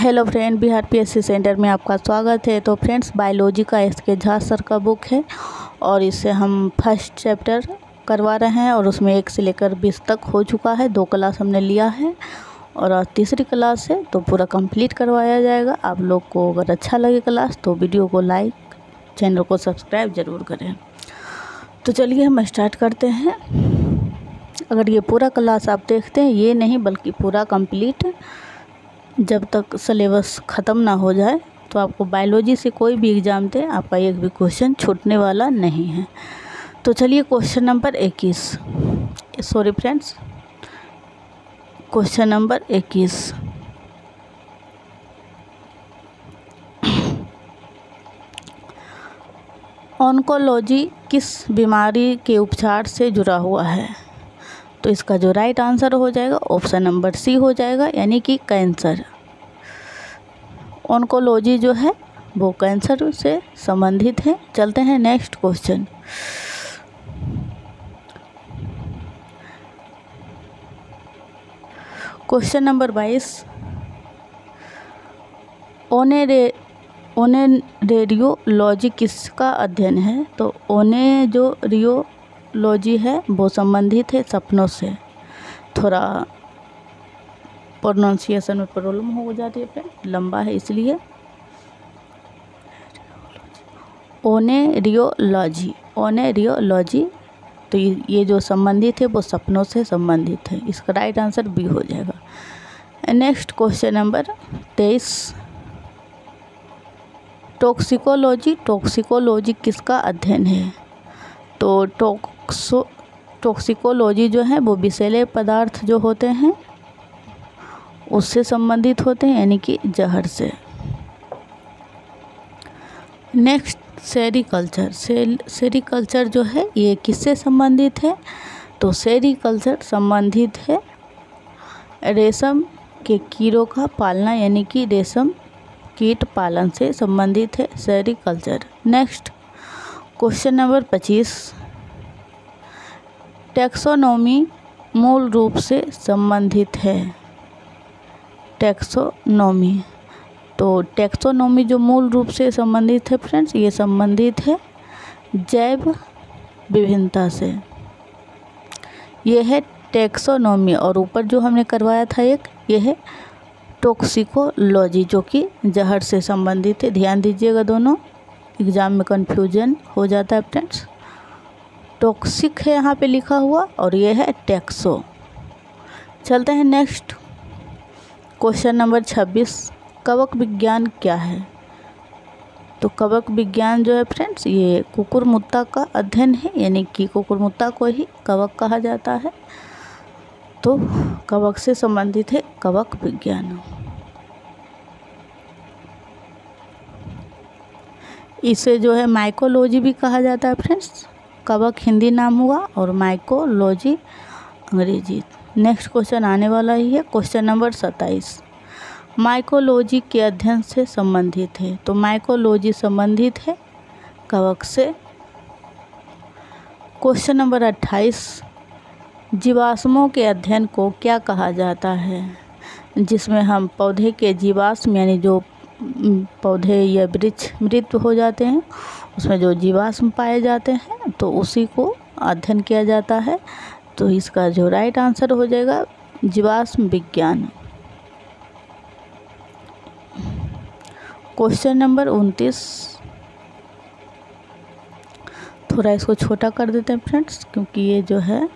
Hello friend, Bihar PSC centre में आपका स्वागत है। तो फ्रेंड्स, बायोलॉजी का एसके झा सर का बुक है और इससे हम फर्स्ट चैप्टर करवा रहे हैं और उसमें 1 से लेकर 20 तक हो चुका है। 2 क्लास हमने लिया है और आज तीसरी क्लास है, तो पूरा कंप्लीट करवाया जाएगा। आप लोग को अगर अच्छा लगे क्लास तो वीडियो को लाइक, चैनल को सब्सक्राइब ज़रूर करें। तो चलिए हम स्टार्ट करते हैं। अगर ये पूरा क्लास आप देखते हैं, ये नहीं बल्कि पूरा कंप्लीट जब तक सिलेबस ख़त्म ना हो जाए, तो आपको बायोलॉजी से कोई भी एग्ज़ाम दे, आपका एक भी क्वेश्चन छूटने वाला नहीं है। तो चलिए question number 21, sorry friends, question number 21। Oncology किस बीमारी के उपचार से जुड़ा हुआ है? तो इसका जो राइट आंसर हो जाएगा ऑप्शन नंबर सी हो जाएगा, यानी कि कैंसर। ऑन्कोलॉजी जो है वो कैंसर से संबंधित है। चलते हैं नेक्स्ट क्वेश्चन। Question number 22। ओनेरेडियोलॉजी किसका अध्ययन है? तो ओनेरेडियोलॉजी है वो संबंधित है सपनों से। थोड़ा प्रोनाउंसिएशन में प्रॉब्लम हो जाती है फ्रेंड, लंबा है इसलिए। ओनेरियोलॉजी तो ये जो संबंधित है वो सपनों से संबंधित है। इसका राइट आंसर बी हो जाएगा। Next question number 23। टॉक्सिकोलॉजी किसका अध्ययन है? तो टॉक्सिकोलॉजी जो है वो विषैले पदार्थ जो होते हैं उससे संबंधित होते हैं, यानी कि जहर से। Next sericulture. सेरीकल्चर जो है ये किससे संबंधित है? तो सेरीकल्चर संबंधित है रेशम के कीड़ों का पालना, यानी कि रेशम कीट पालन से संबंधित है sericulture. Next question number 25। Taxonomy मूल रूप से संबंधित है। टैक्सोनॉमी तो टैक्सोनॉमी जो मूल रूप से संबंधित है फ्रेंड्स, ये संबंधित है जैव विभिन्नता से। ये है टैक्सोनॉमी और ऊपर जो हमने करवाया था एक, ये है टॉक्सिकोलॉजी जो कि जहर से संबंधित है। ध्यान दीजिएगा, दोनों एग्ज़ाम में कन्फ्यूजन हो जाता है फ्रेंड्स। टॉक्सिक है यहाँ पे लिखा हुआ और ये है टैक्सो। चलते हैं नेक्स्ट क्वेश्चन नंबर 26। कवक विज्ञान क्या है? तो कवक विज्ञान जो है फ्रेंड्स, ये कुकुरमुत्ता का अध्ययन है, यानी कि कुकुरमुत्ता को ही कवक कहा जाता है। तो कवक से संबंधित है कवक विज्ञान। इसे जो है माइकोलॉजी भी कहा जाता है फ्रेंड्स। कवक हिंदी नाम हुआ और माइकोलॉजी अंग्रेजी। नेक्स्ट क्वेश्चन आने वाला ही है, क्वेश्चन नंबर 27। माइकोलॉजी के अध्ययन से संबंधित है। तो माइकोलॉजी संबंधित है कवक से। Question number 28। जीवाश्मों के अध्ययन को क्या कहा जाता है? जिसमें हम पौधे के जीवाश्म, यानी जो पौधे या वृक्ष मृत हो जाते हैं उसमें जो जीवाश्म पाए जाते हैं, तो उसी को अध्ययन किया जाता है। तो इसका जो राइट आंसर हो जाएगा जीवाश्म विज्ञान। Question number 29। थोड़ा इसको छोटा कर देते हैं फ्रेंड्स, क्योंकि ये जो है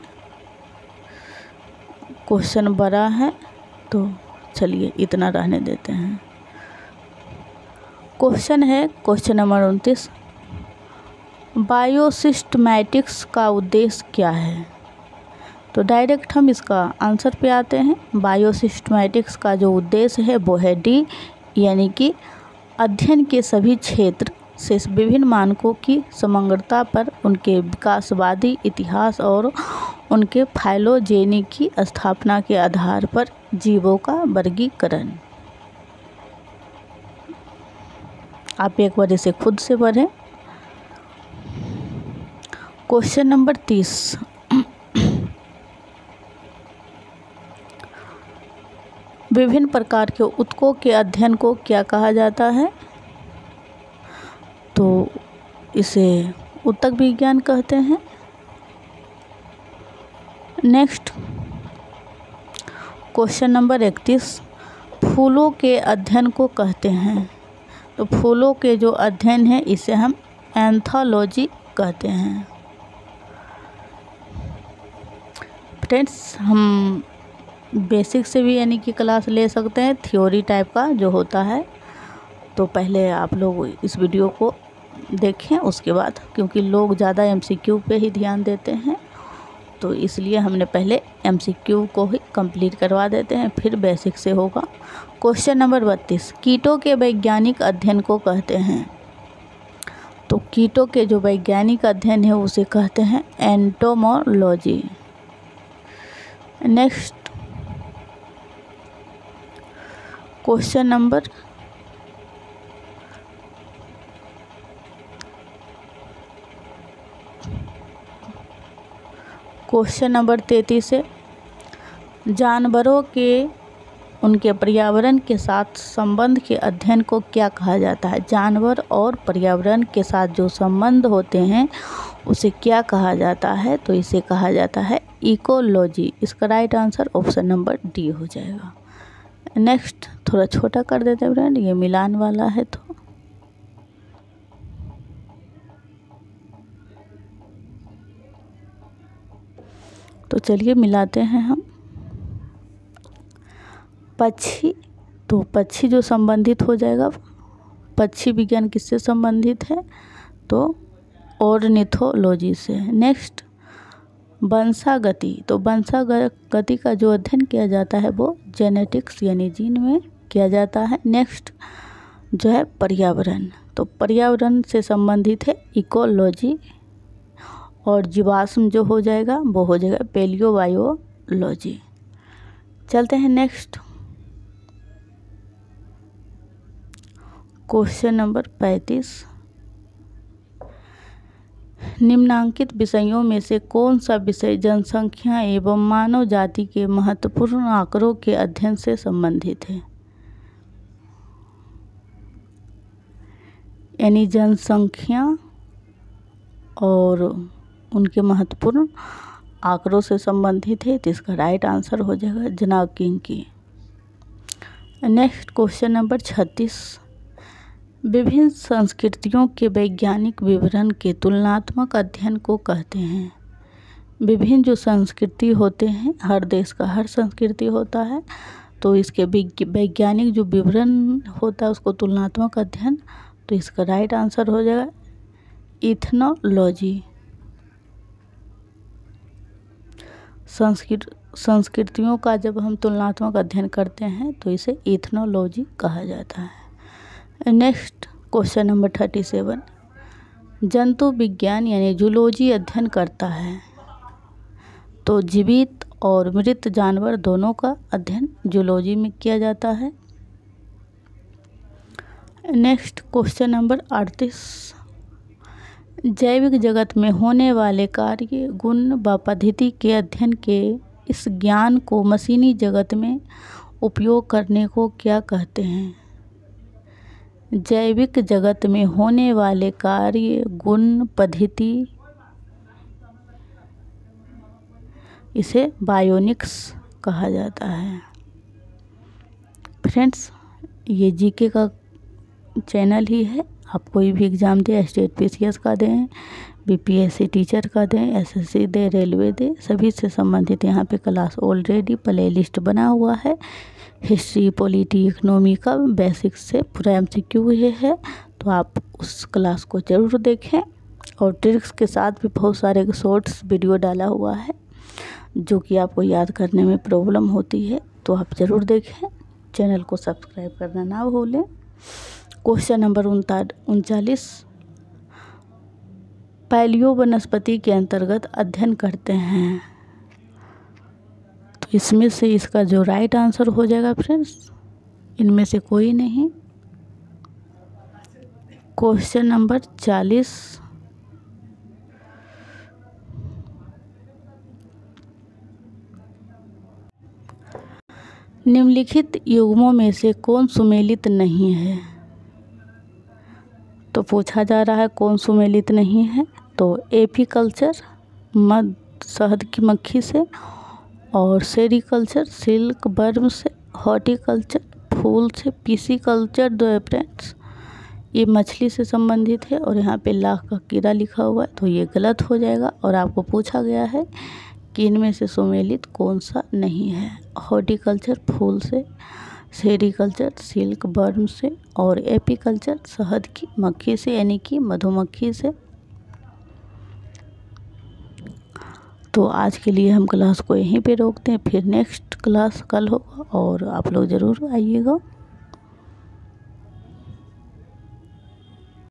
क्वेश्चन बड़ा है, तो चलिए इतना रहने देते हैं। क्वेश्चन है क्वेश्चन नंबर 29। बायोसिस्टमैटिक्स का उद्देश्य क्या है? तो डायरेक्ट हम इसका आंसर पे आते हैं। बायोसिस्टमैटिक्स का जो उद्देश्य है वो है डी, यानी कि अध्ययन के सभी क्षेत्र से विभिन्न मानकों की समग्रता पर उनके विकासवादी इतिहास और उनके फाइलोजेनी की स्थापना के आधार पर जीवों का वर्गीकरण। आप एक बार इसे खुद से पढ़ें। Question number 30। विभिन्न प्रकार के ऊतकों के अध्ययन को क्या कहा जाता है? तो इसे ऊतक विज्ञान कहते हैं। नेक्स्ट क्वेश्चन नंबर 31, फूलों के अध्ययन को कहते हैं। तो फूलों के जो अध्ययन है इसे हम एंथोलॉजी कहते हैं। फ्रेंड्स, हम बेसिक से भी यानी कि क्लास ले सकते हैं, थ्योरी टाइप का जो होता है। तो पहले आप लोग इस वीडियो को देखें, उसके बाद, क्योंकि लोग ज़्यादा एमसीक्यू पे ही ध्यान देते हैं, तो इसलिए हमने पहले एमसीक्यू को ही कंप्लीट करवा देते हैं, फिर बेसिक से होगा। क्वेश्चन नंबर 32, कीटों के वैज्ञानिक अध्ययन को कहते हैं। तो कीटों के जो वैज्ञानिक अध्ययन है उसे कहते हैं एंटोमोलॉजी। नेक्स्ट क्वेश्चन नंबर 33 है, जानवरों के उनके पर्यावरण के साथ संबंध के अध्ययन को क्या कहा जाता है? जानवर और पर्यावरण के साथ जो संबंध होते हैं उसे क्या कहा जाता है? तो इसे कहा जाता है इकोलॉजी। इसका right answer option number D हो जाएगा। नेक्स्ट थोड़ा छोटा कर देते हैं फ्रेंड, ये मिलान वाला है तो चलिए मिलाते हैं हम। पक्षी, तो पक्षी जो संबंधित हो जाएगा, पक्षी विज्ञान किससे संबंधित है? तो ऑर्निथोलॉजी से। नेक्स्ट वंशागति, तो वंशागति का जो अध्ययन किया जाता है वो जेनेटिक्स यानी जीन में किया जाता है। नेक्स्ट जो है पर्यावरण, तो पर्यावरण से संबंधित है इकोलॉजी, और जीवाश्म जो हो जाएगा वो हो जाएगा पेलियोबायोलॉजी। चलते हैं नेक्स्ट क्वेश्चन नंबर 35, निम्नांकित विषयों में से कौन सा विषय जनसंख्या एवं मानव जाति के महत्वपूर्ण आंकड़ों के अध्ययन से संबंधित है? यानी जनसंख्या और उनके महत्वपूर्ण आंकड़ों से संबंधित है, तो इसका राइट आंसर हो जाएगा जनाकिंकी। नेक्स्ट क्वेश्चन नंबर 36, विभिन्न संस्कृतियों के वैज्ञानिक विवरण के तुलनात्मक अध्ययन को कहते हैं। विभिन्न जो संस्कृति होते हैं, हर देश का हर संस्कृति होता है, तो इसके वैज्ञानिक जो विवरण होता है उसको तुलनात्मक अध्ययन, तो इसका राइट आंसर हो जाएगा इथनोलॉजी। संस्कृतियों का जब हम तुलनात्मक अध्ययन करते हैं तो इसे इथनोलॉजी कहा जाता है। नेक्स्ट क्वेश्चन नंबर 37, जंतु विज्ञान यानी जूलॉजी अध्ययन करता है। तो जीवित और मृत जानवर दोनों का अध्ययन जूलॉजी में किया जाता है। नेक्स्ट क्वेश्चन नंबर 38, जैविक जगत में होने वाले कार्य, गुण व पद्धति के अध्ययन के इस ज्ञान को मशीनी जगत में उपयोग करने को क्या कहते हैं? जैविक जगत में होने वाले कार्य, गुण, पद्धति, इसे बायोनिक्स कहा जाता है। फ्रेंड्स, ये जीके का चैनल ही है, आप कोई भी एग्ज़ाम दें, स्टेट पीसीएस का दें, बीपीएससी टीचर का दें, एसएससी दे, रेलवे दे, सभी से संबंधित यहाँ पे क्लास ऑलरेडी प्ले लिस्ट बना हुआ है। हिस्ट्री, पॉलिटी, इकोनॉमी का बेसिक से पूरा एमसीक्यू ये है, तो आप उस क्लास को ज़रूर देखें। और ट्रिक्स के साथ भी बहुत सारे शॉर्ट्स वीडियो डाला हुआ है जो कि आपको याद करने में प्रॉब्लम होती है, तो आप ज़रूर देखें। चैनल को सब्सक्राइब करना ना भूलें। क्वेश्चन नंबर 39, पैलियो वनस्पति के अंतर्गत अध्ययन करते हैं। तो इसमें से इसका जो राइट आंसर हो जाएगा फ्रेंड्स, इनमें से कोई नहीं। क्वेश्चन नंबर 40, निम्नलिखित युग्मों में से कौन सुमेलित नहीं है? तो पूछा जा रहा है कौन सुमेलित नहीं है। तो एपीकल्चर मध शहद की मक्खी से, और सेरीकल्चर सिल्क वर्म से, हॉर्टिकल्चर फूल से, पीसीकल्चर दो फ्रेंड्स ये मछली से संबंधित है और यहाँ पे लाख का कीड़ा लिखा हुआ है, तो ये गलत हो जाएगा। और आपको पूछा गया है कि इनमें से सुमेलित कौन सा नहीं है। हॉर्टिकल्चर फूल से, सेरीकल्चर सिल्क वर्म से, और एपीकल्चर शहद की मक्खी से यानी कि मधुमक्खी से। तो आज के लिए हम क्लास को यहीं पे रोकते हैं, फिर नेक्स्ट क्लास कल होगा और आप लोग ज़रूर आइएगा।